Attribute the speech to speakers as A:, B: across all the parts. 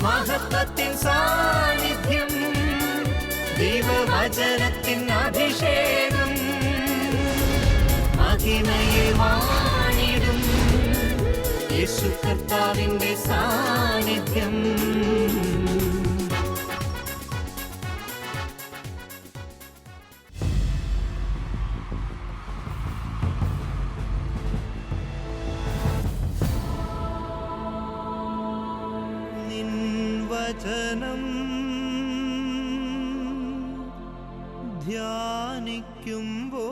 A: മഹത്വത്തിൻ സാന്നിധ്യം, ദൈവവചനത്തിൻ അഭിഷേകം, മഹിമയിൽ വാണിടും യേശു കർത്താവിന്റെ സാന്നിധ്യം. വചനം ധ്യാനിക്കുമ്പോൾ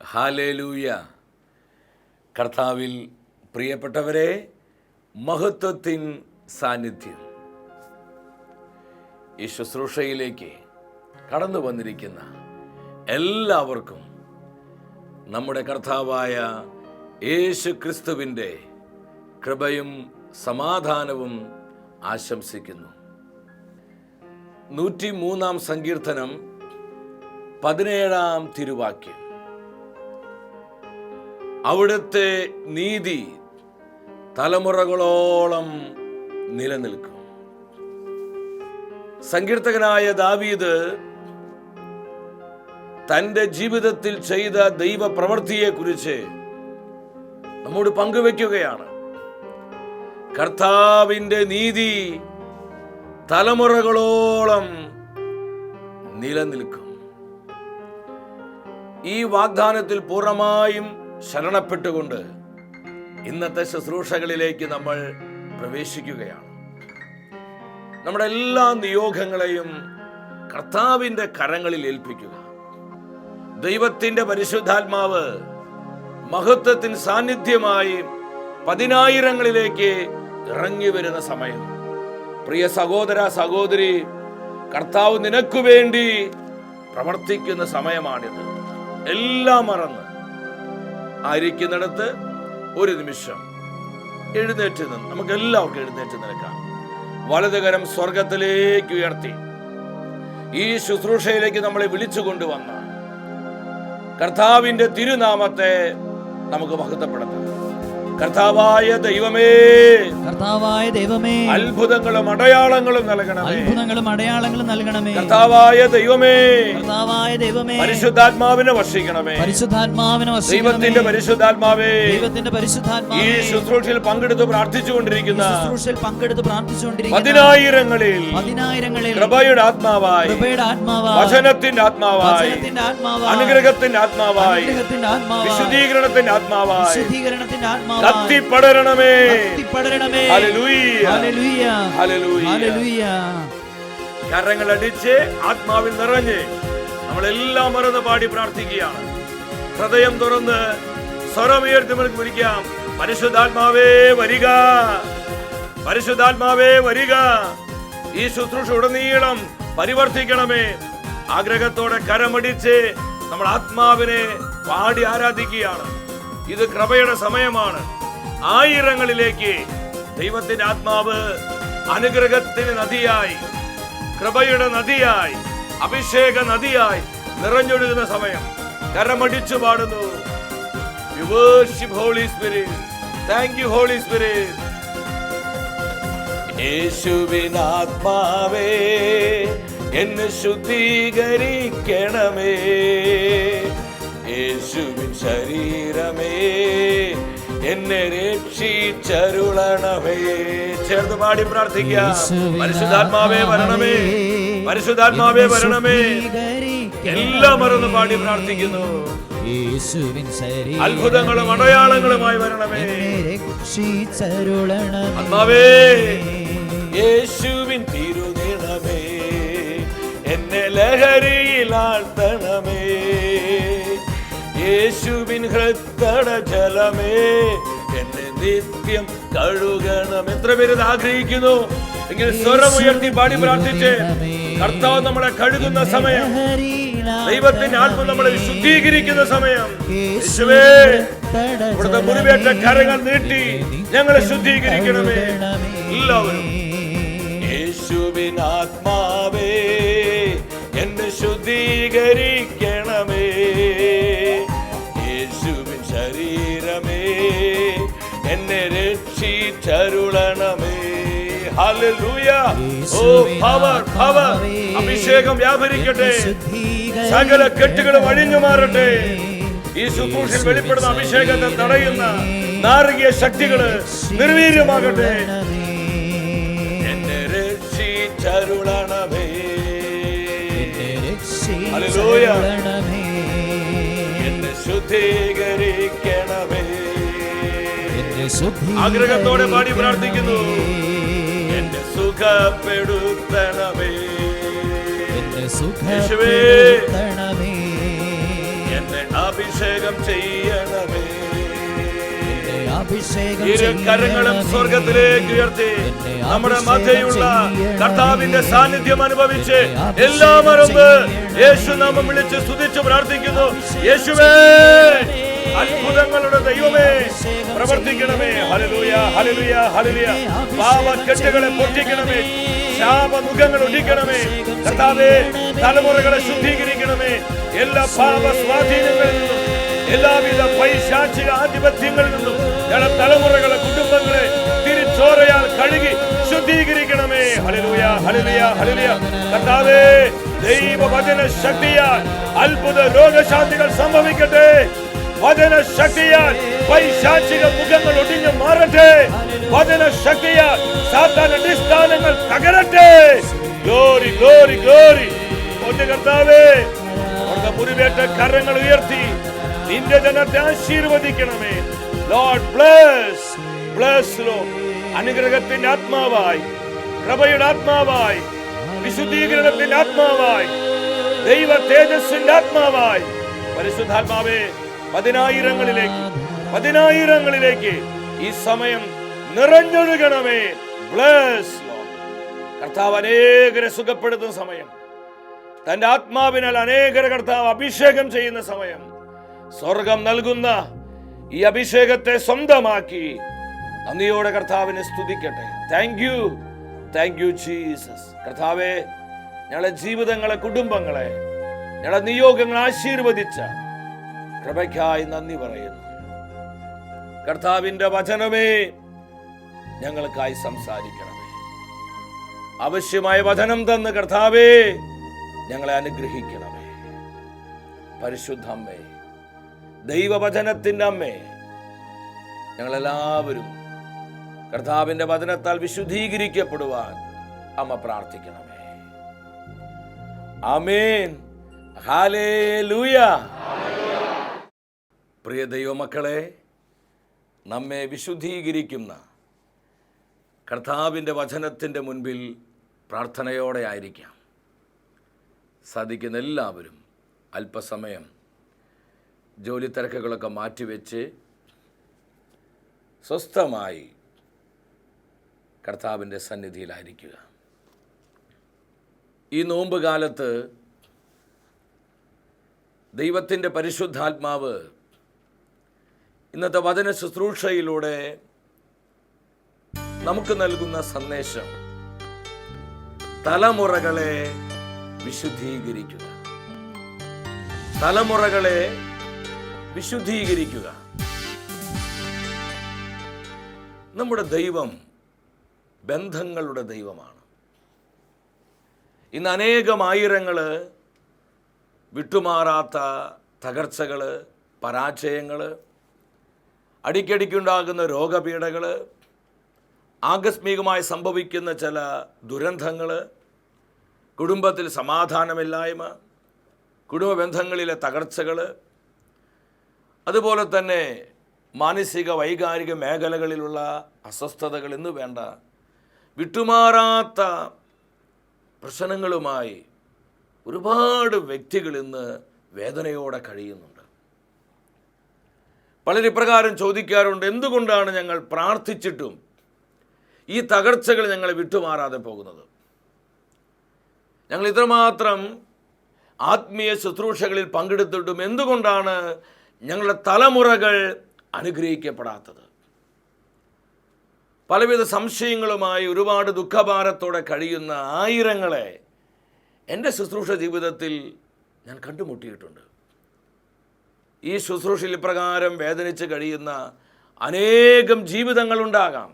B: ഹല്ലേലൂയ. കർത്താവിൽ പ്രിയപ്പെട്ടവരെ, മഹത്വത്തിൻ സാന്നിധ്യം ഈ ശുശ്രൂഷയിലേക്ക് കടന്നു വന്നിരിക്കുന്ന എല്ലാവർക്കും നമ്മുടെ കർത്താവായ യേശു ക്രിസ്തുവിൻ്റെ കൃപയും സമാധാനവും ആശംസിക്കുന്നു. 103 സങ്കീർത്തനം 17 തിരുവാക്യം. അവിടുത്തെ നീതി തലമുറകളോളം നിലനിൽക്കും. സങ്കീർത്തകനായ ദാവീദ് തൻ്റെ ജീവിതത്തിൽ ചെയ്ത ദൈവപ്രവൃത്തിയെക്കുറിച്ച് നമ്മോട് പങ്കുവെക്കുകയാണ്. കർത്താവിൻ്റെ നീതി തലമുറകളോളം നിലനിൽക്കും. ഈ വാഗ്ദാനത്തിൽ പൂർണ്ണമായും ശരണപ്പെട്ടുകൊണ്ട് ഇന്നത്തെ ശുശ്രൂഷകളിലേക്ക് നമ്മൾ പ്രവേശിക്കുകയാണ്. നമ്മുടെ എല്ലാ നിയോഗങ്ങളെയും കർത്താവിൻ്റെ കരങ്ങളിൽ ഏൽപ്പിക്കുക. ദൈവത്തിൻ്റെ പരിശുദ്ധാത്മാവ് മഹത്വത്തിൻ സാന്നിധ്യമായി 10,000ങ്ങളിലേക്ക് ഇറങ്ങി വരുന്ന സമയം. പ്രിയ സഹോദര സഹോദരി, കർത്താവ് നിനക്കു വേണ്ടി പ്രവർത്തിക്കുന്ന സമയമാണിത്. എല്ലാം മറന്ന് ആയിരിക്കുന്നിടത്ത് ഒരു നിമിഷം എഴുന്നേറ്റ് നിന്ന് നമുക്ക് എല്ലാവർക്കും എഴുന്നേറ്റ് നിൽക്കാം. വലതുകരം സ്വർഗത്തിലേക്ക് ഉയർത്തി ഈ ശുശ്രൂഷയിലേക്ക് നമ്മളെ വിളിച്ചു കൊണ്ടുവന്ന കർത്താവിന്റെ തിരുനാമത്തെ നമുക്ക് മഹത്വപ്പെടുത്താം. കർത്താവായ ദൈവമേ,
C: കർത്താവായ ദൈവമേ,
B: അത്ഭുതങ്ങളും അടയാളങ്ങളും നൽകണമേ,
C: അത്ഭുതങ്ങളും അടയാളങ്ങളും നൽകണമേ.
B: കർത്താവായ ദൈവമേ,
C: കർത്താവായ ദൈവമേ,
B: പരിശുദ്ധാത്മാവിനെ വർഷിക്കണമേ,
C: പരിശുദ്ധാത്മാവിനെ വർഷിക്കണമേ.
B: ദൈവത്തിന്റെ പരിശുദ്ധാത്മാവേ,
C: ദൈവത്തിന്റെ പരിശുദ്ധാത്മാവേ,
B: ഈ ശുശ്രൂഷയിൽ പങ്കെടുത്ത് പ്രാർത്ഥിച്ചുകൊണ്ടിരിക്കുന്ന
C: 10,000ങ്ങളിൽ
B: കൃപയുടെ ആത്മാവായി, വചനത്തിന്റെ ആത്മാവായി, അനുഗ്രഹത്തിന്റെ ആത്മാവായി, വിശുദ്ധീകരണത്തിന്റെ ആത്മാവായി കത്തിപ്പടരണമേ. Hallelujah, hallelujah. കരങ്ങളടിച്ച് ആത്മാവിൽ നിറഞ്ഞ് നമ്മളെല്ലാം മറന്ന് പാടി പ്രാർത്ഥിക്കുകയാണ്. ഹൃദയം തുറന്ന് സ്വരമുയർത്തി നമുക്ക് വിളിക്കാം. പരിശുദ്ധാത്മാവേ വരിക, പരിശുദ്ധാത്മാവേ വരിക. ഈ ശുശ്രൂഷ ഉടനീളം പരിവർത്തിക്കണമേ. ആഗ്രഹത്തോടെ കരമടിച്ച് നമ്മൾ ആത്മാവിനെ പാടി ആരാധിക്കുകയാണ്. ഇത് കൃപയുടെ സമയമാണ്. 1000ങ്ങളിലേക്ക് ദൈവത്തിന്റെ ആത്മാവ് അനുഗ്രഹത്തിന് നദിയായി, കൃപയുടെ നദിയായി, അഭിഷേക നദിയായി നിറഞ്ഞൊഴുകുന്ന സമയം. കരമടിച്ചു പാടുന്നു. We worship Holy Spirit. Thank you Holy Spirit. യേശുവിനാത്മാവേ എന്നെ ശുദ്ധീകരിക്കണമേ, യേശുവിൻ ശരീരമേ എന്നെ രക്ഷിച്ചരുളണമേ. ചേർന്ന് പാടി പ്രാർത്ഥിക്കുക. പരിശുദ്ധാത്മാവേ വരണമേ, പരിശുദ്ധാത്മാവേ വരണമേ. എല്ലാം മറന്ന് പാടി പ്രാർത്ഥിക്കുന്നു. അത്ഭുതങ്ങളും അടയാളങ്ങളുമായി വരണമേ. ആത്മാവേ, യേശുവിൻ തിരുനിണമേ എന്നെ ലഹരിയിലാഴ്ത്തണമേ, യേശുവിൻ ഹൃദയ ജലമേ എന്നെ നിത്യം കഴുകണം. എത്ര പേര് ആഗ്രഹിക്കുന്നു? ഇങ്ങനെ സ്വരമുയർത്തി പാടി പ്രാർത്ഥിച്ച് കർത്താവ് നമ്മളെ കഴുകുന്ന സമയം, ദൈവത്തിന്റെ ആത്മ നമ്മളെ ശുദ്ധീകരിക്കുന്ന സമയം. യേശുവേ, ഇവിടുത്തെ മുറിവേറ്റ കരങ്ങൾ നീട്ടി ഞങ്ങളെ ശുദ്ധീകരിക്കണമേ. എല്ലാവരും യേശുവിൻ ആത്മാവേ എന്നെ ശുദ്ധീകരിക്കണമേ, യേശുവിൻ ശരീരമേ രക്ഷിച്ചരുളണമേ. ഹല്ലേലൂയ. ഓ പവർ പവർ, അഭിഷേകം വ്യാപരിക്കട്ടെ. സകല കെട്ടുകളും അഴിഞ്ഞു മാറട്ടെ. ഈ ശുശ്രൂഷയിൽ വെളിപ്പെടുന്ന അഭിഷേകത്തെ തടയുന്ന നാരകീയ ശക്തികള് നിർവീര്യമാകട്ടെ. എന്നെ രക്ഷിച്ചരുളണമേ. ഹല്ലേലൂയ. എന്നെ ശുദ്ധീകരിക്കണമേ. ആഗ്രഹത്തോടെ പാടി പ്രാർത്ഥിക്കുന്നു. എന്നെ സുഖപ്പെടുത്തണമേ. യേശുവേ, എന്നെ അഭിഷേകം ചെയ്യണമേ. ഇരു കരങ്ങളും സ്വർഗത്തിലേക്ക് ഉയർത്തി നമ്മുടെ മധ്യയുള്ള കർത്താവിന്റെ സാന്നിധ്യം അനുഭവിച്ച് എല്ലാ മറന്ന് യേശു നാമം വിളിച്ച് സ്തുതിച്ച് പ്രാർത്ഥിക്കുന്നു. യേശുവേ, അത്ഭുതങ്ങളുടെ ദൈവമേ, പ്രവർത്തിക്കണമേ. ഹല്ലേലൂയ, ഹല്ലേലൂയ, ഹല്ലേലൂയ. പാപക്കെട്ടുകളെ പൊട്ടിക്കണമേ. ശാപമുഖങ്ങൾ ഒടിക്കണമേ. കർത്താവേ, തലമുറകളെ ശുദ്ധീകരിക്കണമേ. എല്ലാ പാപ സ്വാധീനങ്ങളിൽ നിന്നും, എല്ലാവിധ പൈശാചിക ആധിപത്യങ്ങളിൽ നിന്നും ഞങ്ങളുടെ തലമുറകളെ, കുടുംബങ്ങളെ തിരിച്ചോരയാൽ കഴുകി ശുദ്ധീകരിക്കണമേ. ഹല്ലേലൂയ, ഹല്ലേലൂയ, ഹല്ലേലൂയ. കർത്താവേ, ദൈവവചന ശക്തിയാൽ അത്ഭുത രോഗശാന്തികൾ സംഭവിക്കട്ടെ. വചന ശക്തിയാൽ പൈശാചിക മുഖങ്ങൾ ഒടിഞ്ഞു മാറട്ടെ. വചന ശക്തിയാൽ സാത്താന്റെ അടിസ്ഥാനങ്ങൾ തകരട്ടെ. Glory, glory, glory. ഒന്ന് കർത്താവേ, അവരുടെ മുറിവേറ്റ കരങ്ങൾ ഉയർത്തി നിന്റെ ജനത്തെ ആശീർവദിക്കണമേ. Lord bless, bless Lord. അനുഗ്രഹത്തിന്റെ ആത്മാവായി, കൃപയുടെ ആത്മാവായി, വിശുദ്ധീകരണത്തിന്റെ ആത്മാവായി, ദൈവ തേജസ്സിന്റെ ആത്മാവായി പരിശുദ്ധാത്മാവേ, പതിനായിരങ്ങളിലേക്ക് ഈ സമയം നിറഞ്ഞൊഴുകണമേ. Bless Lord. കർത്താവ് അനേകരെ സുഖപ്പെടുത്തുന്ന സമയം, തന്റെ ആത്മാവിനാൽ അനേകരെ കർത്താവ് അഭിഷേകം ചെയ്യുന്ന സമയം, സ്വർഗം നൽകുന്ന ഈ അഭിഷേകത്തെ സ്വന്തമാക്കി നന്ദിയോടെ കർത്താവിനെ സ്തുതിക്കട്ടെ. Thank you, thank you Jesus. കർത്താവേ, ഞങ്ങളുടെ ജീവിതങ്ങളെ, കുടുംബങ്ങളെ, ഞങ്ങളുടെ നിയോഗങ്ങളെ ആശീർവദിച്ച കൃപയ്ക്കായി നന്ദി പറയുന്നു. കർത്താവിന്റെ വചനമേ, ഞങ്ങൾക്കായി സംസാരിക്കണമേ. ആവശ്യമായ വചനം തന്ന് കർത്താവേ ഞങ്ങളെ അനുഗ്രഹിക്കണമേ. പരിശുദ്ധ അമ്മേ, ദൈവവചനത്തിന്റെ അമ്മേ, ഞങ്ങളെല്ലാവരും കർത്താവിന്റെ വചനത്താൽ വിശുദ്ധീകരിക്കപ്പെടുവാൻ അമ്മ പ്രാർത്ഥിക്കണമേ. ആമേൻ. ഹല്ലേലൂയ. പ്രിയ ദൈവമക്കളെ, നമ്മെ വിശുദ്ധീകരിക്കുന്ന കർത്താവിൻ്റെ വചനത്തിൻ്റെ മുൻപിൽ പ്രാർത്ഥനയോടെ ആയിരിക്കാം. സാധിക്കുന്ന എല്ലാവരും അല്പസമയം ജോലി തിരക്കുകളൊക്കെ മാറ്റിവെച്ച് സ്വസ്ഥമായി കർത്താവിൻ്റെ സന്നിധിയിലായിരിക്കുക. ഈ നോമ്പ് കാലത്ത് ദൈവത്തിൻ്റെ പരിശുദ്ധാത്മാവ് ഇന്നത്തെ വചന ശുശ്രൂഷയിലൂടെ നമുക്ക് നൽകുന്ന സന്ദേശം തലമുറകളെ വിശുദ്ധീകരിക്കുക. തലമുറകളെ വിശുദ്ധീകരിക്കുക. നമ്മുടെ ദൈവം ബന്ധങ്ങളുടെ ദൈവമാണ്. ഇന്ന് അനേകം ആയിരങ്ങൾ വിട്ടുമാറാത്ത തകർച്ചകൾ, പരാജയങ്ങൾ, അടിക്കടിക്കുണ്ടാകുന്ന രോഗപീഠകൾ, ആകസ്മികമായി സംഭവിക്കുന്ന ചില ദുരന്തങ്ങൾ, കുടുംബത്തിൽ സമാധാനമില്ലായ്മ, കുടുംബ ബന്ധങ്ങളിലെ തകർച്ചകൾ, അതുപോലെ തന്നെ മാനസിക വൈകാരിക മേഖലകളിലുള്ള അസ്വസ്ഥതകൾ എന്ന് വേണ്ട വിട്ടുമാറാത്ത പ്രശ്നങ്ങളുമായി ഒരുപാട് വ്യക്തികൾ ഇന്ന് വേദനയോടെ കഴിയുന്നുണ്ട്. പലരും ഇപ്രകാരം ചോദിക്കാറുണ്ട്, എന്തുകൊണ്ടാണ് ഞങ്ങൾ പ്രാർത്ഥിച്ചിട്ടും ഈ തകർച്ചകൾ ഞങ്ങളെ വിട്ടുമാറാതെ പോകുന്നത്? ഞങ്ങൾ ഇത്രമാത്രം ആത്മീയ ശുശ്രൂഷകളിൽ പങ്കെടുത്തിട്ടും എന്തുകൊണ്ടാണ് ഞങ്ങളുടെ തലമുറകൾ അനുഗ്രഹിക്കപ്പെടാത്തത്? പലവിധ സംശയങ്ങളുമായി ഒരുപാട് ദുഃഖഭാരത്തോടെ കഴിയുന്ന ആയിരങ്ങളെ എൻ്റെ ശുശ്രൂഷ ജീവിതത്തിൽ ഞാൻ കണ്ടുമുട്ടിയിട്ടുണ്ട്. ഈ ശുശ്രൂഷയിൽ ഇപ്രകാരം വേദനിച്ച് കഴിയുന്ന അനേകം ജീവിതങ്ങൾ ഉണ്ടാകാം.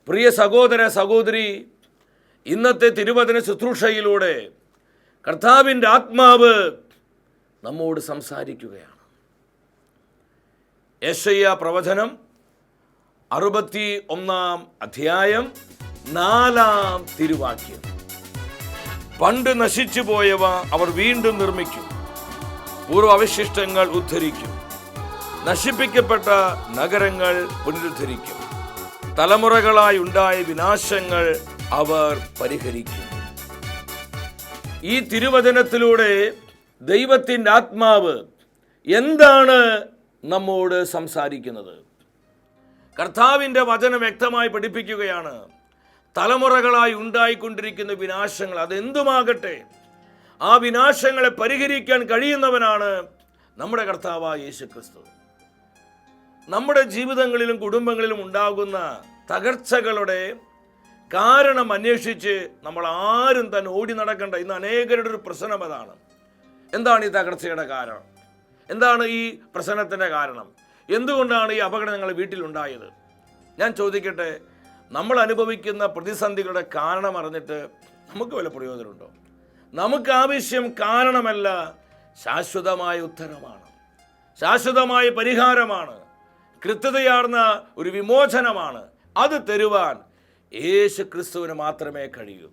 B: പ്രിയ സഹോദര സഹോദരി, ഇന്നത്തെ തിരുവചന ശുശ്രൂഷയിലൂടെ കർത്താവിൻ്റെ ആത്മാവ് നമ്മോട് സംസാരിക്കുകയാണ്. യെശയ്യാ പ്രവചനം 61 അധ്യായം 4 തിരുവാക്യം. പണ്ട് നശിച്ചു പോയവ അവർ വീണ്ടും നിർമ്മിക്കും, പൂർവ്വാവശിഷ്ടങ്ങൾ ഉദ്ധരിക്കും, നശിപ്പിക്കപ്പെട്ട നഗരങ്ങൾ പുനരുദ്ധരിക്കും, തലമുറകളായി ഉണ്ടായ വിനാശങ്ങൾ അവർ പരിഹരിക്കും. ഈ തിരുവചനത്തിലൂടെ ദൈവത്തിൻ്റെ ആത്മാവ് എന്താണ് നമ്മോട് സംസാരിക്കുന്നത്? കർത്താവിൻ്റെ വചനം വ്യക്തമായി പഠിപ്പിക്കുകയാണ്, തലമുറകളായി ഉണ്ടായിക്കൊണ്ടിരിക്കുന്ന വിനാശങ്ങൾ അതെന്തുമാകട്ടെ, ആ വിനാശങ്ങളെ പരിഹരിക്കാൻ കഴിയുന്നവനാണ് നമ്മുടെ കർത്താവായ യേശു ക്രിസ്തു. നമ്മുടെ ജീവിതങ്ങളിലും കുടുംബങ്ങളിലും ഉണ്ടാകുന്ന തകർച്ചകളുടെ കാരണം അന്വേഷിച്ച് നമ്മൾ ആരും തന്നെ ഓടി നടക്കണ്ട. ഇന്ന് അനേകരുടെ ഒരു പ്രശ്നം അതാണ്. എന്താണ് ഈ തകർച്ചയുടെ കാരണം? എന്താണ് ഈ പ്രശ്നത്തിൻ്റെ കാരണം? എന്തുകൊണ്ടാണ് ഈ അപകടം ഞങ്ങളുടെ വീട്ടിലുണ്ടായത്? ഞാൻ ചോദിക്കട്ടെ, നമ്മൾ അനുഭവിക്കുന്ന പ്രതിസന്ധികളുടെ കാരണം അറിഞ്ഞിട്ട് നമുക്ക് വല്ല പ്രയോജനമുണ്ടോ? നമുക്ക് ആവശ്യം കാരണമല്ല, ശാശ്വതമായ ഉത്തരമാണ്, ശാശ്വതമായ പരിഹാരമാണ്, കൃത്യതയാർന്ന ഒരു വിമോചനമാണ്. അത് തരുവാൻ യേശു ക്രിസ്തുവിന് മാത്രമേ കഴിയൂ.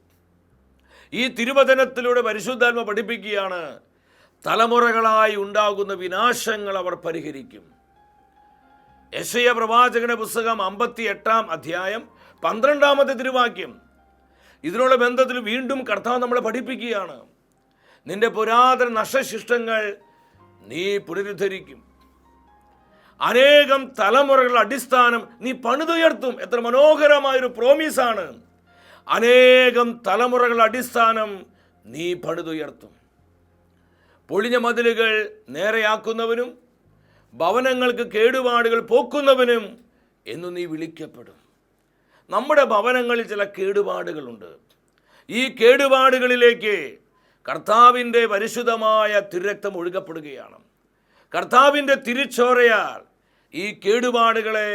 B: ഈ തിരുവചനത്തിലൂടെ പരിശുദ്ധാത്മ പഠിപ്പിക്കുകയാണ്, തലമുറകളായി ഉണ്ടാകുന്ന വിനാശങ്ങൾ അവർ പരിഹരിക്കും. യെശയ്യാ പ്രവാചകന്റെ പുസ്തകം 58 അധ്യായം 12 തിരുവാക്യം. ഇതിനുള്ള ബന്ധത്തിൽ വീണ്ടും കർത്താവ് നമ്മളെ പഠിപ്പിക്കുകയാണ്, നിന്റെ പുരാതന നഷ്ടശിഷ്ടങ്ങൾ നീ പുനരുദ്ധരിക്കും, അനേകം തലമുറകളുടെ അടിസ്ഥാനം നീ പണിതുയർത്തും. എത്ര മനോഹരമായൊരു പ്രോമിസാണ്! അനേകം തലമുറകളുടെ അടിസ്ഥാനം നീ പണിതുയർത്തും. പൊളിഞ്ഞ മതിലുകൾ നേരെയാക്കുന്നവനും ഭവനങ്ങൾക്ക് കേടുപാടുകൾ പോക്കുന്നവനും എന്നു നീ വിളിക്കപ്പെടും. നമ്മുടെ ഭവനങ്ങളിൽ ചില കേടുപാടുകളുണ്ട്. ഈ കേടുപാടുകളിലേക്ക് കർത്താവിൻ്റെ പരിശുദ്ധമായ തിരുരക്തം ഒഴുകപ്പെടുകയാണ്. കർത്താവിൻ്റെ തിരുച്ചോരയാൽ ഈ കേടുപാടുകളെ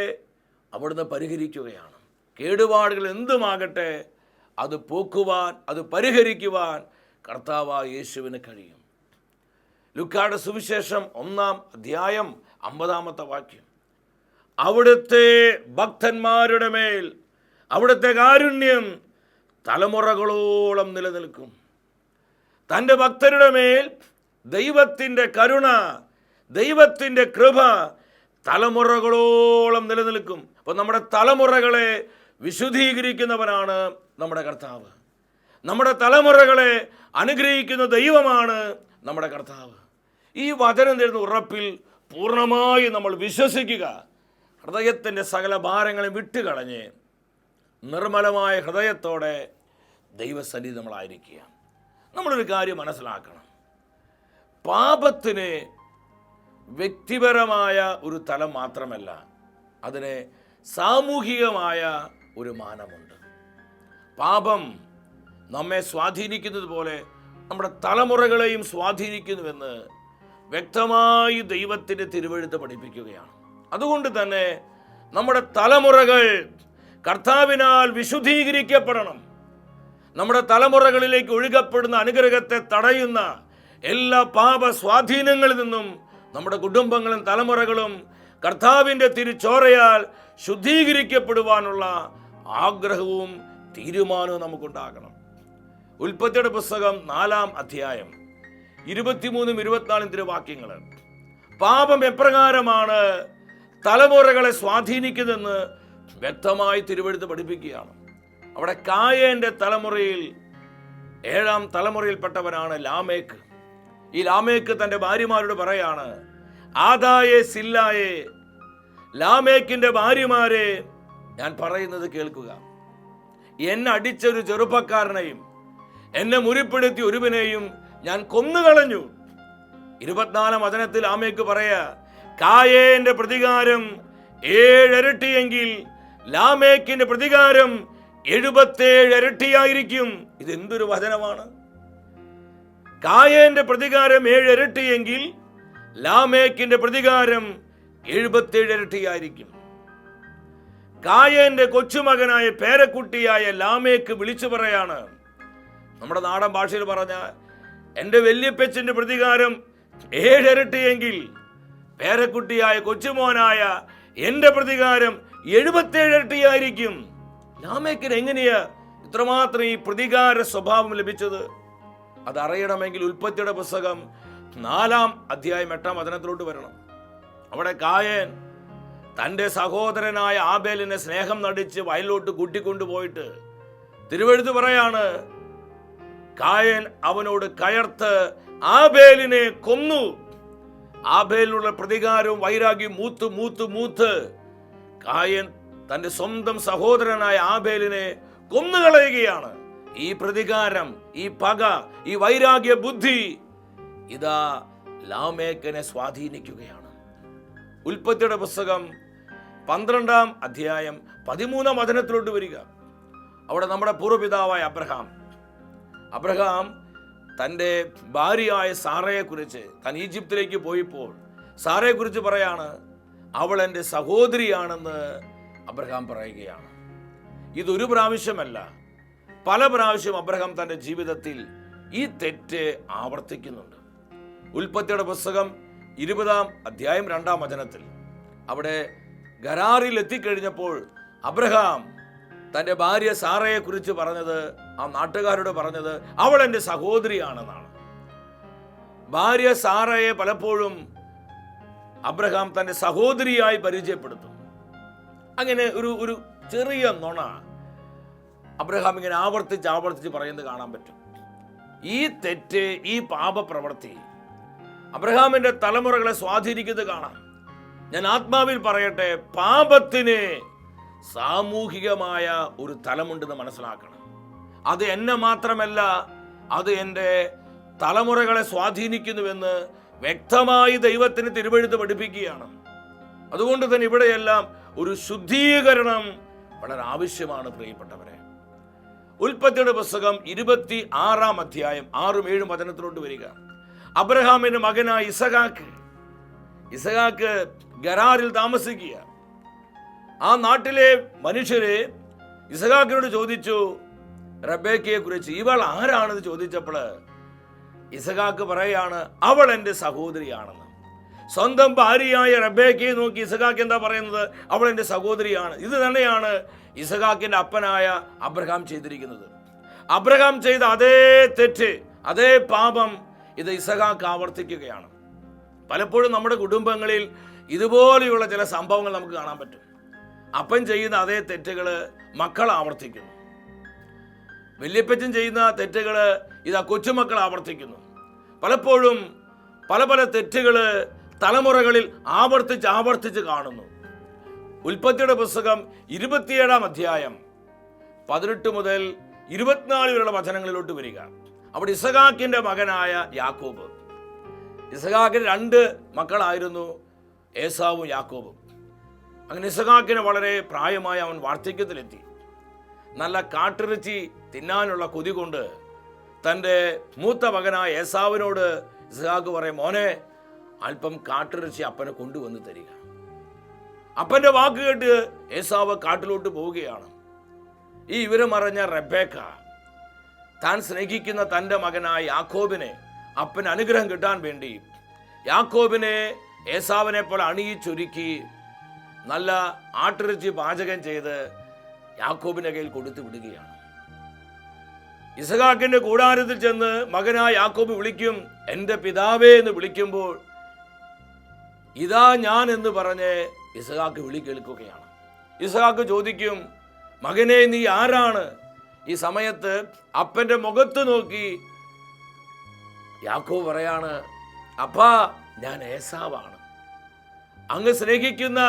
B: അവിടുന്ന് പരിഹരിക്കുകയാണ്. കേടുപാടുകൾ എന്തുമാകട്ടെ അത് പോക്കുവാൻ, അത് പരിഹരിക്കുവാൻ കർത്താവായ യേശുവിന് കഴിയും. ലൂക്കായുടെ സുവിശേഷം 1 അധ്യായം 50 വാക്യം. അവിടുത്തെ ഭക്തന്മാരുടെ മേൽ അവിടുത്തെ കാരുണ്യം തലമുറകളോളം നിലനിൽക്കും. തൻ്റെ ഭക്തരുടെ മേൽ ദൈവത്തിൻ്റെ കരുണ, ദൈവത്തിൻ്റെ കൃപ തലമുറകളോളം നിലനിൽക്കും. അപ്പോൾ നമ്മുടെ തലമുറകളെ വിശുദ്ധീകരിക്കുന്നവനാണ് നമ്മുടെ കർത്താവ്. നമ്മുടെ തലമുറകളെ അനുഗ്രഹിക്കുന്ന ദൈവമാണ് നമ്മുടെ കർത്താവ്. ഈ വചനം തരുന്ന ഉറപ്പിൽ പൂർണ്ണമായി നമ്മൾ വിശ്വസിക്കുക. ഹൃദയത്തിൻ്റെ സകല ഭാരങ്ങളും വിട്ടുകളഞ്ഞ് നിർമ്മലമായ ഹൃദയത്തോടെ ദൈവസന്നിധി നമ്മളായിരിക്കുക. നമ്മളൊരു കാര്യം മനസ്സിലാക്കണം, പാപത്തിന് വ്യക്തിപരമായ ഒരു തലം മാത്രമല്ല, അതിന് സാമൂഹികമായ ഒരു മാനമുണ്ട്. പാപം നമ്മെ സ്വാധീനിക്കുന്നത് പോലെ നമ്മുടെ തലമുറകളെയും സ്വാധീനിക്കുന്നുവെന്ന് വ്യക്തമായി ദൈവത്തിൻ്റെ തിരുവെഴുത്ത് പഠിപ്പിക്കുകയാണ്. അതുകൊണ്ട് തന്നെ നമ്മുടെ തലമുറകൾ കർത്താവിനാൽ വിശുദ്ധീകരിക്കപ്പെടണം. നമ്മുടെ തലമുറകളിലേക്ക് ഒഴുകപ്പെടുന്ന അനുഗ്രഹത്തെ തടയുന്ന എല്ലാ പാപ സ്വാധീനങ്ങളിൽ നിന്നും നമ്മുടെ കുടുംബങ്ങളും തലമുറകളും കർത്താവിൻ്റെ തിരുച്ചോരയാൽ ശുദ്ധീകരിക്കപ്പെടുവാനുള്ള ആഗ്രഹവും തീരുമാനവും നമുക്കുണ്ടാകണം. ഉൽപ്പത്തിയുടെ പുസ്തകം 4 അധ്യായം 23-24 തിരുവാക്യങ്ങൾ. പാപം എപ്രകാരമാണ് തലമുറകളെ സ്വാധീനിക്കുന്നതെന്ന് വ്യക്തമായി തിരുവെഴുത്ത് പഠിപ്പിക്കുകയാണ്. അവിടെ കായേൻ്റെ തലമുറയിൽ 7ാം തലമുറയിൽപ്പെട്ടവനാണ് ലാമേക്ക്. ഈ ലാമേക്ക് തൻ്റെ ഭാര്യമാരോട് പറയാണ്, ആദായെ സില്ലായെ, ലാമേക്കിൻ്റെ ഭാര്യമാരെ, ഞാൻ പറയുന്നത് കേൾക്കുക. എന്നെ അടിച്ചൊരു ചെറുപ്പക്കാരനെയും എന്നെ മുറിപ്പെടുത്തി ഒരുവനെയും ഞാൻ കൊന്നുകളഞ്ഞു. 24 വചനത്തിൽ ലാമേക്ക് പറയാ, കായേന്റെ പ്രതികാരം 7 ഇരട്ടിയെങ്കിൽ ലാമേക്കിന്റെ പ്രതികാരം 77 ഇരട്ടിയായിരിക്കും. ഇതെന്തൊരു വചനമാണ്! കായേന്റെ പ്രതികാരം 7 ഇരട്ടിയെങ്കിൽ ലാമേക്കിന്റെ പ്രതികാരം 77 ഇരട്ടിയായിരിക്കും. കായേന്റെ കൊച്ചുമകനായ പേരക്കുട്ടിയായ ലാമേക്ക് വിളിച്ചു പറയാണ്, നമ്മുടെ നാടൻ ഭാഷയിൽ പറഞ്ഞ എൻ്റെ വല്യപ്പച്ചന്റെ പ്രതികാരം 7 ഇരട്ടിയെങ്കിൽ പേരക്കുട്ടിയായ കൊച്ചുമോനായ എൻ്റെ പ്രതികാരം 77 ഇരട്ടിയായിരിക്കും. ലാമേക്കിന് എങ്ങനെയാ ഇത്രമാത്രം ഈ പ്രതികാര സ്വഭാവം ലഭിച്ചത്? അതറിയണമെങ്കിൽ ഉൽപ്പത്തിയുടെ പുസ്തകം 4-ാം അധ്യായം 8-ാം വചനത്തിലോട്ട് വരണം. അവിടെ കായേൻ തൻ്റെ സഹോദരനായ ആബേലിനെ സ്നേഹം നടിച്ച് വയലിലോട്ട് കൂട്ടിക്കൊണ്ടുപോയിട്ട് തിരുവെഴുത്ത് പറയാണ്, കായേൻ അവനോട് കയർത്ത് ആബേലിനെ കൊന്നു. ആബേലിനുള്ള പ്രതികാരവും വൈരാഗ്യവും മൂത്ത് കായേൻ തൻ്റെ സ്വന്തം സഹോദരനായ ആബേലിനെ കൊന്നുകളയുകയാണ്. ഈ പ്രതികാരം, ഈ പക, ഈ വൈരാഗ്യ ബുദ്ധി ഇതാ ലാമേക്കിനെ സ്വാധീനിക്കുകയാണ്. ഉൽപ്പത്തിയുടെ പുസ്തകം 12-ാം അധ്യായം 13-ാം വചനത്തിലോട്ട് വരിക. അവിടെ നമ്മുടെ പൂർവ്വപിതാവായ അബ്രഹാം തൻ്റെ ഭാര്യയായ സാറയെക്കുറിച്ച്, താൻ ഈജിപ്തിലേക്ക് പോയപ്പോൾ സാറയെക്കുറിച്ച് പറയാണ്, അവൾ എൻ്റെ സഹോദരിയാണെന്ന് അബ്രഹാം പറയുകയാണ്. ഇതൊരു പ്രാവശ്യമല്ല, പല പ്രാവശ്യം അബ്രഹാം തൻ്റെ ജീവിതത്തിൽ ഈ തെറ്റ് ആവർത്തിക്കുന്നുണ്ട്. ഉൽപ്പത്തിയുടെ പുസ്തകം 20-ാം അധ്യായം 2-ാം വചനത്തിൽ അവിടെ ഗരാറിൽ എത്തിക്കഴിഞ്ഞപ്പോൾ അബ്രഹാം തൻ്റെ ഭാര്യ സാറയെ കുറിച്ച് പറഞ്ഞത്, ആ നാട്ടുകാരോട് പറഞ്ഞത്, അവൾ എൻ്റെ സഹോദരിയാണെന്നാണ്. ഭാര്യ സാറയെ പലപ്പോഴും അബ്രഹാം തൻ്റെ സഹോദരിയായി പരിചയപ്പെടുത്തും. അങ്ങനെ ഒരു ചെറിയ നുണ അബ്രഹാം ഇങ്ങനെ ആവർത്തിച്ച് പറയുന്നത് കാണാൻ പറ്റും. ഈ തെറ്റ്, ഈ പാപപ്രവൃത്തി അബ്രഹാമിന്റെ തലമുറകളെ സ്വാധീനിക്കുന്നത് കാണാം. ഞാൻ ആത്മാവിൽ പറയട്ടെ, പാപത്തിന് സാമൂഹികമായ ഒരു തലമുണ്ടെന്ന് മനസ്സിലാക്കണം. അത് എന്നെ മാത്രമല്ല, അത് എൻ്റെ തലമുറകളെ സ്വാധീനിക്കുന്നുവെന്ന് വ്യക്തമായി ദൈവത്തിന് തിരുവെഴുത്ത് പഠിപ്പിക്കുകയാണ്. അതുകൊണ്ട് തന്നെ ഇവിടെയെല്ലാം ഒരു ശുദ്ധീകരണം വളരെ ആവശ്യമാണ് പ്രിയപ്പെട്ടവരെ. ഉൽപ്പത്തിയുടെ പുസ്തകം 26-ാം അധ്യായം 6-7 വചനത്തിലോട്ട് വരിക. അബ്രഹാമിന്റെ മകനായ ഇസഹാക്ക് ഗരാറിൽ താമസിക്കുക. ആ നാട്ടിലെ മനുഷ്യരെ ഇസഹാക്കിനോട് ചോദിച്ചു റബേക്കയെ കുറിച്ച്, ഇവൾ ആരാണെന്ന് ചോദിച്ചപ്പോൾ ഇസഹാക്ക് പറയാണ്, അവൾ എൻ്റെ സഹോദരിയാണെന്ന്. സ്വന്തം ഭാര്യയായ റബേക്കയെ നോക്കി ഇസഹാക്ക് എന്താ പറയുന്നത്? അവൾ എൻ്റെ സഹോദരിയാണ്. ഇത് തന്നെയാണ് ഇസഹാക്കിന്റെ അപ്പനായ അബ്രഹാം ചെയ്തിരിക്കുന്നത്. അബ്രഹാം ചെയ്ത അതേ തെറ്റ്, അതേ പാപം ഇത് ഇസഹാക്ക് ആവർത്തിക്കുകയാണ്. പലപ്പോഴും നമ്മുടെ കുടുംബങ്ങളിൽ ഇതുപോലെയുള്ള ചില സംഭവങ്ങൾ നമുക്ക് കാണാൻ പറ്റും. അപ്പൻ ചെയ്യുന്ന അതേ തെറ്റുകൾ മക്കൾ ആവർത്തിക്കുന്നു. വല്യപ്പച്ചൻ ചെയ്യുന്ന തെറ്റുകൾ ഇതാ കൊച്ചുമക്കൾ ആവർത്തിക്കുന്നു. പലപ്പോഴും പല തെറ്റുകൾ തലമുറകളിൽ ആവർത്തിച്ച് കാണുന്നു. ഉൽപ്പത്തിയുടെ പുസ്തകം 27-ാം അധ്യായം 18 മുതൽ 24 വരെയുള്ള വചനങ്ങളിലോട്ട് വരിക. അവിടെ ഇസഹാക്കിന്റെ മകനായ യാക്കോബ്, ഇസഹാക്കിന് 2 മക്കളായിരുന്നു, ഏസാവും യാക്കോബും. അങ്ങനെ ഇസഹാക്കിന് വളരെ പ്രായമായി അവൻ വാർദ്ധക്യത്തിലെത്തി. നല്ല കാട്ടിറച്ചി തിന്നാനുള്ള കൊതി കൊണ്ട് തൻ്റെ മൂത്ത മകനായ ഏസാവിനോട് ഇസഹാക്ക് പറയും, മോനെ അല്പം കാട്ടിറച്ചി അപ്പനെ കൊണ്ടുവന്ന് തരിക. അപ്പൻ്റെ വാക്ക് കേട്ട് ഏസാവ് കാട്ടിലോട്ട് പോവുകയാണ്. ഈ വിവരം അറിഞ്ഞ റബേക്ക താൻ സ്നേഹിക്കുന്ന തൻ്റെ മകനായ യാക്കോബിനെ അപ്പന് അനുഗ്രഹം കിട്ടാൻ വേണ്ടി യാക്കോബിനെ ഏസാവിനെ പോലെ അണിയിച്ചൊരുക്കി നല്ല ആട്ടിറച്ചി പാചകം ചെയ്ത് യാക്കോബിന്റെ കയ്യിൽ കൊടുത്തു വിടുകയാണ്. ഇസഹാക്കിന്റെ കൂടാരത്തിൽ ചെന്ന് മകനായ യാക്കോബ് വിളിക്കും, എൻ്റെ പിതാവേ എന്ന് വിളിക്കുമ്പോൾ ഇതാ ഞാൻ എന്ന് പറഞ്ഞ് ഇസഹാക്ക് വിളി കേൾക്കുകയാണ്. ഇസഹാക്ക് ചോദിക്കും, മകനെ നീ ആരാണ്? ഈ സമയത്ത് അപ്പന്റെ മുഖത്ത് നോക്കി യാക്കോബ് പറയാണ്, അപ്പാ ഞാൻ ഏസാവാണ്, അങ്ങ് സ്നേഹിക്കുന്ന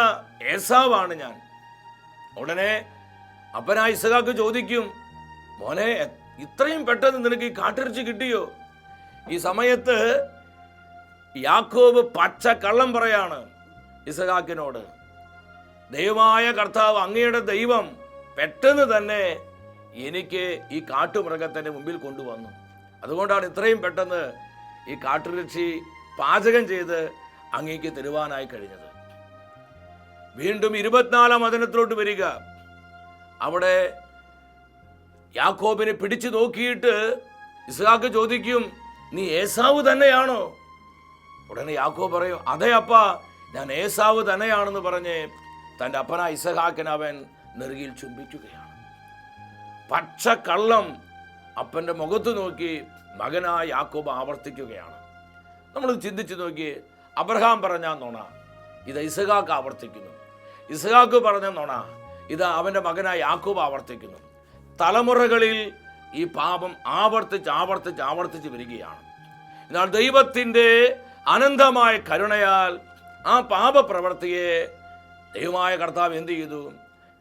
B: ഏസാവാണ് ഞാൻ. ഉടനെ അപ്പനായ ഇസഹാക്ക് ചോദിക്കും, മോനെ ഇത്രയും പെട്ടെന്ന് നിനക്ക് ഈ കാട്ടിറച്ചി കിട്ടിയോ? ഈ സമയത്ത് യാക്കോബ് പച്ച കള്ളം പറയാണ് ഇസഹാക്കിനോട്, ദൈവമായ കർത്താവ് അങ്ങയുടെ ദൈവം പെട്ടെന്ന് തന്നെ എനിക്ക് ഈ കാട്ടുമൃഗത്തിൻ്റെ മുമ്പിൽ കൊണ്ടുവന്നു, അതുകൊണ്ടാണ് ഇത്രയും പെട്ടെന്ന് ഈ കാട്ടിറച്ചി പാചകം ചെയ്ത് അങ്ങേക്ക് തരുവാനായി കഴിഞ്ഞത്. വീണ്ടും 24-ാം വചനത്തിലോട്ട് വരിക. അവിടെ യാക്കോബിനെ പിടിച്ചു നോക്കിയിട്ട് ഇസ്ഹാക്ക് ചോദിക്കും, നീ ഏസാവ് തന്നെയാണോ? ഉടനെ യാക്കോബ് പറയും, അതെ അപ്പാ, ഞാൻ ഏസാവ് തന്നെയാണെന്ന് പറഞ്ഞ് തൻ്റെ അപ്പനായ ഇസ്ഹാക്കിനെ അവൻ നെറുകിൽ ചുംബിക്കുകയാണ്. പച്ചക്കള്ളം അപ്പൻ്റെ മുഖത്ത് നോക്കി മകനായ യാക്കോബ് ആവർത്തിക്കുകയാണ്. നമ്മൾ ചിന്തിച്ചു നോക്കി, അബ്രഹാം പറഞ്ഞ നുണ ഇത് ഇസ്ഹാക്ക് ആവർത്തിക്കുന്നു, ഇസ്ഹാക്ക് പറഞ്ഞ നുണ ഇത് അവൻ്റെ മകനായ യാക്കോബ് ആവർത്തിക്കുന്നു. തലമുറകളിൽ ഈ പാപം ആവർത്തിച്ച് വരികയാണ്. എന്നാൽ ദൈവത്തിൻ്റെ അനന്തമായ കരുണയാൽ ആ പാപപ്രവൃത്തിയെ ദൈവമായ കർത്താവ് എന്ത് ചെയ്തു?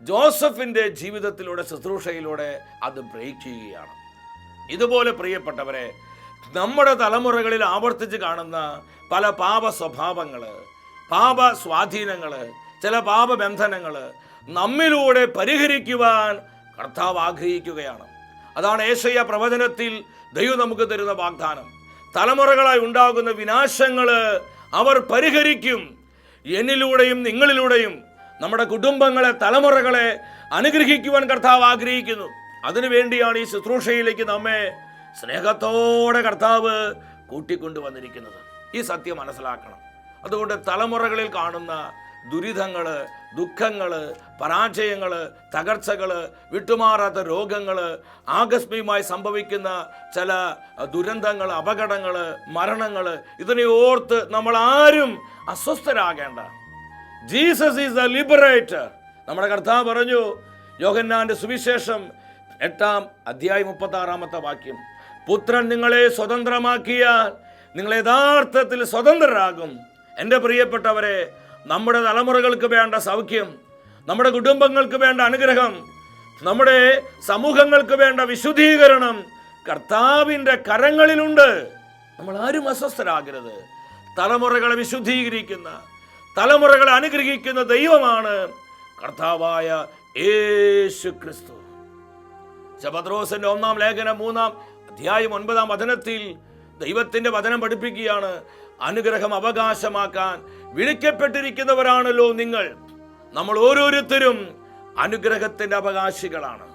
B: ജോസഫിൻ്റെ ജീവിതത്തിലൂടെ, ശുശ്രൂഷയിലൂടെ അത് ബ്രേക്ക് ചെയ്യുകയാണ്. ഇതുപോലെ പ്രിയപ്പെട്ടവരെ, നമ്മുടെ തലമുറകളിൽ ആവർത്തിച്ച് കാണുന്ന പല പാപ സ്വഭാവങ്ങൾ, പാപ സ്വാധീനങ്ങൾ, ചില പാപബന്ധനങ്ങൾ നമ്മിലൂടെ പരിഹരിക്കുവാൻ കർത്താവ് ആഗ്രഹിക്കുകയാണ്. അതാണ് യേശയ്യാ പ്രവചനത്തിൽ ദൈവം നമുക്ക് തരുന്ന വാഗ്ദാനം. തലമുറകളായി ഉണ്ടാകുന്ന വിനാശങ്ങൾ അവർ പരിഹരിക്കും. എന്നിലൂടെയും നിങ്ങളിലൂടെയും നമ്മുടെ കുടുംബങ്ങളെ, തലമുറകളെ അനുഗ്രഹിക്കുവാൻ കർത്താവ് ആഗ്രഹിക്കുന്നു. അതിനുവേണ്ടിയാണ് ഈ ശുശ്രൂഷയിലേക്ക് നമ്മെ സ്നേഹത്തോടെ കർത്താവ് കൂട്ടിക്കൊണ്ടുവന്നിരിക്കുന്നത്. ഈ സത്യം മനസ്സിലാക്കണം. അതുകൊണ്ട് തലമുറകളിൽ കാണുന്ന ദുരിതങ്ങൾ, ദുഃഖങ്ങൾ, പരാജയങ്ങൾ, തകർച്ചകൾ, വിട്ടുമാറാത്ത രോഗങ്ങൾ, ആകസ്മികമായി സംഭവിക്കുന്ന ചില ദുരന്തങ്ങൾ, അപകടങ്ങൾ, മരണങ്ങൾ, ഇതിനെ ഓർത്ത് നമ്മൾ ആരും അസ്വസ്ഥരാകേണ്ട. Jesus is the liberator. നമ്മുടെ കർത്താവ് പറഞ്ഞു, യോഹന്നാന്റെ സുവിശേഷം 8-ാം അധ്യായം 36-ാമത്തെ വാക്യം, പുത്രൻ നിങ്ങളെ സ്വതന്ത്രമാക്കിയാൽ നിങ്ങൾ യഥാർത്ഥത്തിൽ സ്വതന്ത്രരാകും. എൻ്റെ പ്രിയപ്പെട്ടവരെ, നമ്മുടെ തലമുറകൾക്ക് വേണ്ട സൗഖ്യം, നമ്മുടെ കുടുംബങ്ങൾക്ക് വേണ്ട അനുഗ്രഹം, നമ്മുടെ സമൂഹങ്ങൾക്ക് വേണ്ട വിശുദ്ധീകരണം കർത്താവിൻ്റെ കരങ്ങളിലുണ്ട്. നമ്മൾ ആരും അസ്വസ്ഥരാകരുത്. തലമുറകളെ വിശുദ്ധീകരിക്കുന്ന, തലമുറകളെ അനുഗ്രഹിക്കുന്ന ദൈവമാണ് കർത്താവായ യേശു ക്രിസ്തു. പത്രോസിന്റെ 1-ാം ലേഖനം 3-ാം അധ്യായം 9-ാം വചനത്തിൽ ദൈവത്തിന്റെ വചനം പഠിപ്പിക്കുകയാണ്, അനുഗ്രഹം അവകാശമാക്കാൻ വിളിക്കപ്പെട്ടിരിക്കുന്നവരാണല്ലോ നിങ്ങൾ. നമ്മൾ ഓരോരുത്തരും അനുഗ്രഹത്തിന്റെ അവകാശികളാണ്.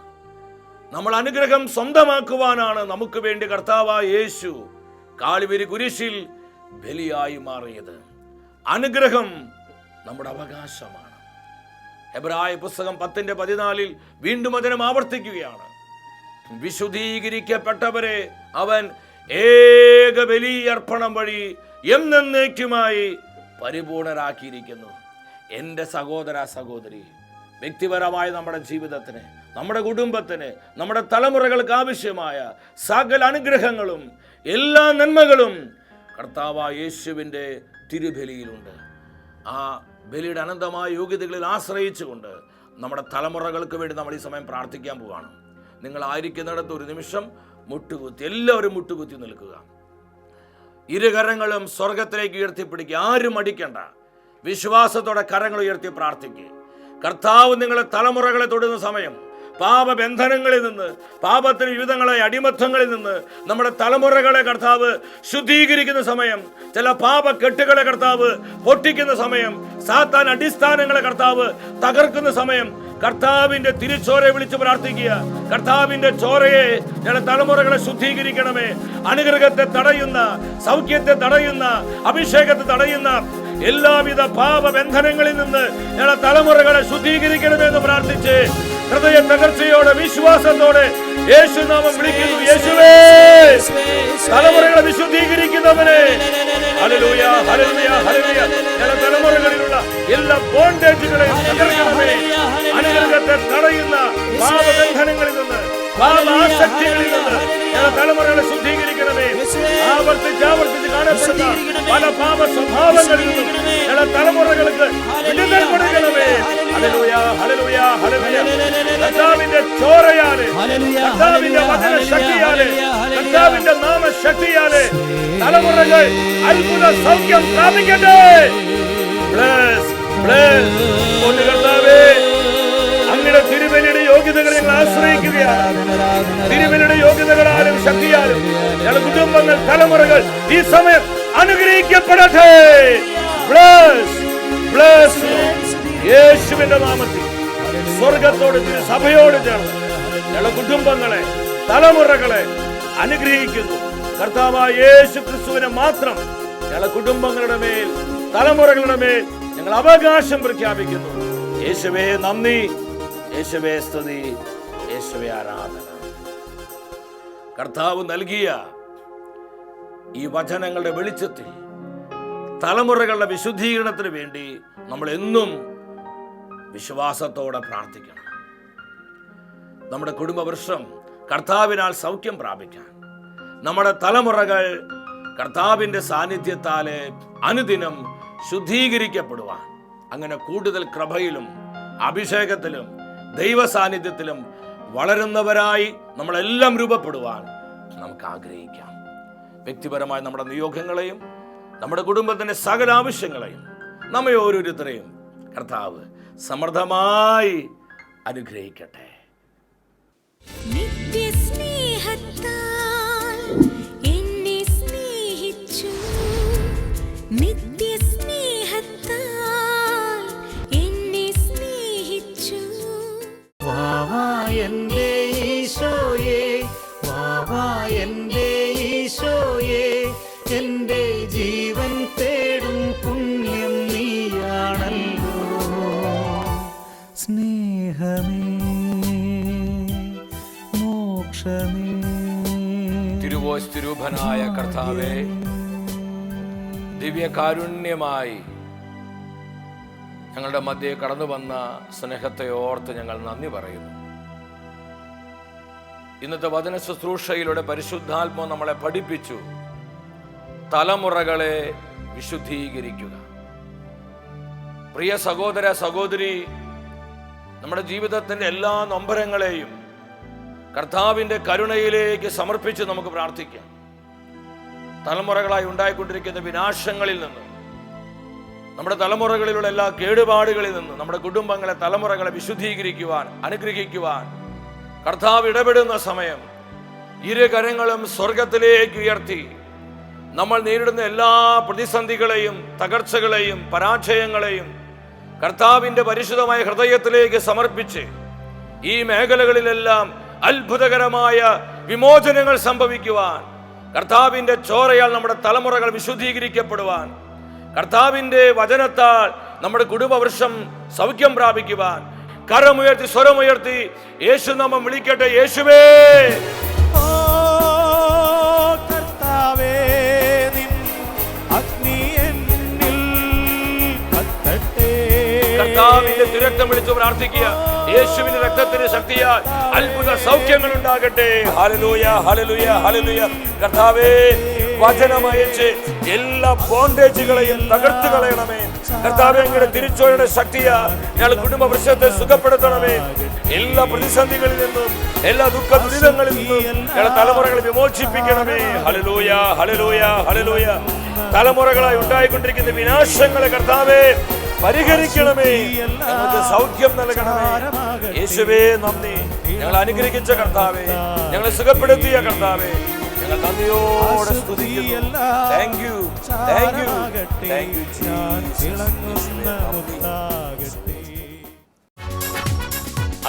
B: നമ്മൾ അനുഗ്രഹം സ്വന്തമാക്കുവാനാണ് നമുക്ക് വേണ്ടി കർത്താവായ യേശു കാൽവരി കുരിശിൽ ബലിയായി മാറിയത്. അനുഗ്രഹം നമ്മുടെ അവകാശമാണ്. എബ്രായ പുസ്തകം 10:14 വീണ്ടും വചനം ആവർത്തിക്കുകയാണ്, വിശുദ്ധീകരിക്കപ്പെട്ടവരെ അവൻ ഏക ബലിയർപ്പണം വഴി എന്നേക്കുമായി പരിപൂർണരാക്കിയിരിക്കുന്നു. എൻ്റെ സഹോദര സഹോദരി, വ്യക്തിപരമായ നമ്മുടെ ജീവിതത്തിന്, നമ്മുടെ കുടുംബത്തിന്, നമ്മുടെ തലമുറകൾക്ക് ആവശ്യമായ സകല അനുഗ്രഹങ്ങളും എല്ലാ നന്മകളും കർത്താവായ യേശുവിൻ്റെ തിരുബലിയിലുണ്ട്. ആ ബലിയുടെ അനന്തമായ യോഗ്യതകളിൽ ആശ്രയിച്ചുകൊണ്ട് നമ്മുടെ തലമുറകൾക്ക് വേണ്ടി നമ്മൾ ഈ സമയം പ്രാർത്ഥിക്കാൻ പോവുകയാണ്. നിങ്ങളായിരിക്കുന്നിടത്ത് ഒരു നിമിഷം മുട്ടുകുത്തി, എല്ലാവരും മുട്ടുകുത്തി നിൽക്കുക. ഇരുകരങ്ങളും സ്വർഗത്തിലേക്ക് ഉയർത്തിപ്പിടിക്കുക. ആരും അടിക്കണ്ട. വിശ്വാസത്തോടെ കരങ്ങൾ ഉയർത്തി പ്രാർത്ഥിക്കുക. കർത്താവ് നിങ്ങളെ തലമുറകളെ തൊടുന്ന സമയം, പാപബന്ധനങ്ങളിൽ നിന്ന്, പാപത്തിന് വിവിധങ്ങളായ അടിമത്തങ്ങളിൽ നിന്ന് നമ്മുടെ തലമുറകളെ കർത്താവ് ശുദ്ധീകരിക്കുന്ന സമയം, ചില പാപക്കെട്ടുകളെ കർത്താവ് പൊട്ടിക്കുന്ന സമയം, സാത്താൻ അടിസ്ഥാനങ്ങളെ കർത്താവ് തകർക്കുന്ന സമയം, കർത്താവിന്റെ തിരുച്ചോരയെ വിളിച്ച് പ്രാർത്ഥിക്കുക. കർത്താവിന്റെ ചോരയെ ഞങ്ങളുടെ തലമുറകളെ ശുദ്ധീകരിക്കണമേ. അനുഗ്രഹത്തെ തടയുന്ന, സൗഖ്യത്തെ തടയുന്ന, അഭിഷേകത്തെ തടയുന്ന എല്ലാവിധ പാപബന്ധനങ്ങളിൽ നിന്ന് ഞങ്ങളുടെ തലമുറകളെ ശുദ്ധീകരിക്കണമെന്ന് പ്രാർത്ഥിച്ച് ഹൃദയ തകർച്ചയോടെ, വിശ്വാസത്തോടെ യേശുനാമം വിളിക്കുന്നു. യേശുവേ, തലമുറകളെ വിശുദ്ധീകരിക്കുന്നവനെ. ഹല്ലേലൂയ, ഹല്ലേലൂയ, ഹല്ലേലൂയ. ഞങ്ങളുടെ തലമുറകളിലുള്ള എല്ലാ ബോണ്ടേജുകളെയും തകർക്കണമേ. അനുഗ്രഹത്തെ തടയുന്ന പാപബന്ധനങ്ങളിൽ നിന്ന്, പാപാസക്തികളിൽ നിന്ന് ഞങ്ങളുടെ തലമുറകളെ ശുദ്ധീകരിക്കണമേ. ആവർത്തിച്ച് കാണപ്പെടുന്ന പല പാപ സ്വഭാവങ്ങളിൽ നിന്നും ഞങ്ങളുടെ തലമുറകൾക്ക് വിടുതൽ കൊടുക്കണമേ. ഹല്ലേലൂയ, ഹല്ലേലൂയ, ഹല്ലേലൂയ. കർത്താവിന്റെ ചോരയാലെ, കർത്താവിന്റെ വചന ശക്തിയാലെ, കർത്താവിന്റെ നാമശക്തിയാലെ തലമുറകൾ അത്ഭുത സൗഖ്യം പ്രാപിക്കട്ടെ. കർത്താവേ, അങ്ങയുടെ തിരുബലിയുടെ യോഗ്യതകൾ ഞങ്ങൾ ആശ്രയിക്കുകയാണ്. തിരുബലിയുടെ യോഗ്യതകളാലും ശക്തിയാലും ഞങ്ങളുടെ കുടുംബങ്ങൾ, തലമുറകൾ ഈ സമയം അനുഗ്രഹിക്കപ്പെടട്ടെ. യേശുവിന്റെ നാമത്തിൽ സ്വർഗത്തോട് സഭയോട് ചേർന്ന് ഞങ്ങളുടെ കുടുംബങ്ങളെ, തലമുറകളെ അനുഗ്രഹിക്കുന്നു. കർത്താവായ യേശു ക്രിസ്തുവിനെ മാത്രം ഞങ്ങളുടെ കുടുംബങ്ങളുടെ മേൽ, തലമുറകളുടെ മേൽ ഞങ്ങൾ അവകാശം പ്രഖ്യാപിക്കുന്നു. യേശുവേ നന്ദി, യേശുവേ സ്തുതി, യേശുവേ ആരാധന. കർത്താവ് നൽകിയ ഈ വചനങ്ങളുടെ വെളിച്ചത്തിൽ തലമുറകളുടെ വിശുദ്ധീകരണത്തിന് വേണ്ടി നമ്മൾ എന്നും വിശ്വാസത്തോടെ പ്രാർത്ഥിക്കണം. നമ്മുടെ കുടുംബവൃക്ഷം കർത്താവിനാൽ സൗഖ്യം പ്രാപിക്കാൻ, നമ്മുടെ തലമുറകൾ കർത്താവിൻ്റെ സാന്നിധ്യത്താലെ അനുദിനം ശുദ്ധീകരിക്കപ്പെടുവാൻ, അങ്ങനെ കൂടുതൽ കൃപയിലും അഭിഷേകത്തിലും ദൈവ സാന്നിധ്യത്തിലും വളരുന്നവരായി നമ്മളെല്ലാം രൂപപ്പെടുവാൻ നമുക്ക് ആഗ്രഹിക്കാം. വ്യക്തിപരമായ നമ്മുടെ നിയോഗങ്ങളെയും നമ്മുടെ കുടുംബത്തിൻ്റെ സകല ആവശ്യങ്ങളെയും നമ്മെ ഓരോരുത്തരെയും കർത്താവ് സമൃദ്ധമായി അനുഗ്രഹിക്കട്ടെ.
D: നിത്യസ്നേഹത്താൽ എന്നെ സ്നേഹിച്ചു, നിത്യസ്നേഹത്താൽ എന്നെ സ്നേഹിച്ചു.
A: വാവാ എൻ്റെ ഈശോയേ, വാവാ എൻ്റെ ഈശോയേ, എൻ്റെ ജീവൻ തേടും പുണ്യം നീയാണല്ലോ. സ്നേഹമേ, മോക്ഷമേ.
B: തിരുവോസ്തിരൂപനായ കർത്താവേ, ദിവ്യകാരുണ്യമായി ഞങ്ങളുടെ മധ്യേ കടന്നു വന്ന സ്നേഹത്തെ ഓർത്ത് ഞങ്ങൾ നന്ദി പറയുന്നു. ഇന്നത്തെ വചന ശുശ്രൂഷയിലൂടെ പരിശുദ്ധാത്മാവ് നമ്മളെ പഠിപ്പിച്ചു തലമുറകളെ വിശുദ്ധീകരിക്കുക. പ്രിയ സഹോദര സഹോദരി, നമ്മുടെ ജീവിതത്തിൻ്റെ എല്ലാ നൊമ്പരങ്ങളെയും കർത്താവിൻ്റെ കരുണയിലേക്ക് സമർപ്പിച്ച് നമുക്ക് പ്രാർത്ഥിക്കാം. തലമുറകളായി ഉണ്ടായിക്കൊണ്ടിരിക്കുന്ന വിനാശങ്ങളിൽ നിന്ന്, നമ്മുടെ തലമുറകളിലുള്ള എല്ലാ കേടുപാടുകളിൽ നിന്ന് നമ്മുടെ കുടുംബങ്ങളെ, തലമുറകളെ വിശുദ്ധീകരിക്കുവാൻ, അനുഗ്രഹിക്കുവാൻ കർത്താവ് ഇടപെടുന്ന സമയം ഇരു കരങ്ങളും സ്വർഗത്തിലേക്ക് ഉയർത്തി നമ്മൾ നേരിടുന്ന എല്ലാ പ്രതിസന്ധികളെയും, തകർച്ചകളെയും, പരാജയങ്ങളെയും കർത്താവിൻ്റെ പരിശുദ്ധമായ ഹൃദയത്തിലേക്ക് സമർപ്പിച്ച് ഈ മേഖലകളിലെല്ലാം അത്ഭുതകരമായ വിമോചനങ്ങൾ സംഭവിക്കുവാൻ, കർത്താവിൻ്റെ ചോരയാൽ നമ്മുടെ തലമുറകൾ വിശുദ്ധീകരിക്കപ്പെടുവാൻ, കർത്താവിൻ്റെ വചനത്താൽ നമ്മുടെ കുടുംബവൃക്ഷം സൗഖ്യം പ്രാപിക്കുവാൻ കരമുയർത്തി, സ്വരമുയർത്തി യേശുനാമം വിളിക്കട്ടെ. യേശുവേ,
A: ഓ കർത്താവേ, നിൻ അഗ്നി എന്നിൽ കത്തട്ടെ.
B: കർത്താവിന്റെ തിരക്തം വിളിച്ചു പ്രാർത്ഥിക്കുക. യേശുവിന്റെ രക്തത്തിന്റെ ശക്തിയാൽ അത്ഭുത സൗഖ്യങ്ങൾ ഉണ്ടാകട്ടെ. ഹല്ലേലൂയ, ഹല്ലേലൂയ, ഹല്ലേലൂയ. കർത്താവേ, വചനമയച്ച് എല്ലാ ബോണ്ടേജുകളെയും തകർത്ത് കളയണമേ. കർത്താവേ, അങ്ങയുടെ തിരിച്ചോയുടെ ശക്തിയാൽ ഞങ്ങൾ കുടുംബ വൃക്ഷത്തെ സുഖപ്പെടുത്തണമേ. എല്ലാ പ്രതിസന്ധികളിൽ നിന്നും, എല്ലാ ദുഃഖ ദുരിതങ്ങളിൽ നിന്നും ഞങ്ങളുടെ തലമുറകളെ വിമോചിപ്പിക്കണമേ. ഹല്ലേലൂയ, ഹല്ലേലൂയ, ഹല്ലേലൂയ. തലമുറകളായി ഉണ്ടായിക്കൊണ്ടിരിക്കുന്ന വിനാശങ്ങളെ കർത്താവേ പരിഹരിക്കണമേ. ഞങ്ങൾക്ക് സൗഖ്യം നൽകണമേ. യേശുവേ നന്ദി. ഞങ്ങൾ അനുഗ്രഹിച്ച കർത്താവേ, ഞങ്ങളെ സുഖപ്പെടുത്തിയ കർത്താവേ, ഞങ്ങൾ നന്ദിയോടെ സ്തുതിക്കുന്നു. Thank you, thank you, thank you Jesus.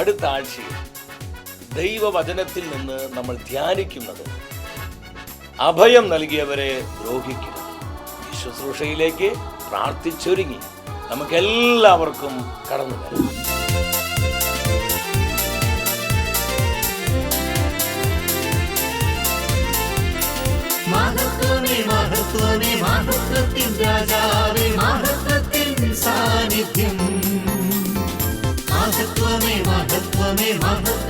B: അടുത്ത ആഴ്ചയിൽ ദൈവവചനത്തിൽ നിന്ന് നമ്മൾ ധ്യാനിക്കുന്നത് അഭയം നൽകിയവരെ ദ്രോഹിക്കരുത്. ഈ ശുശ്രൂഷയിലേക്ക് പ്രാർത്ഥിച്ചൊരുങ്ങി നമുക്കെല്ലാവർക്കും കടന്നു വരാം.
A: മഹത്വമേ, മഹത്വമേ, മഹത്വത്തിൻ രാജാവേ, മഹത്വത്തിൻ സാന്നിധ്യം. മഹത്വമേ, മഹത്വമേ, മഹത്വ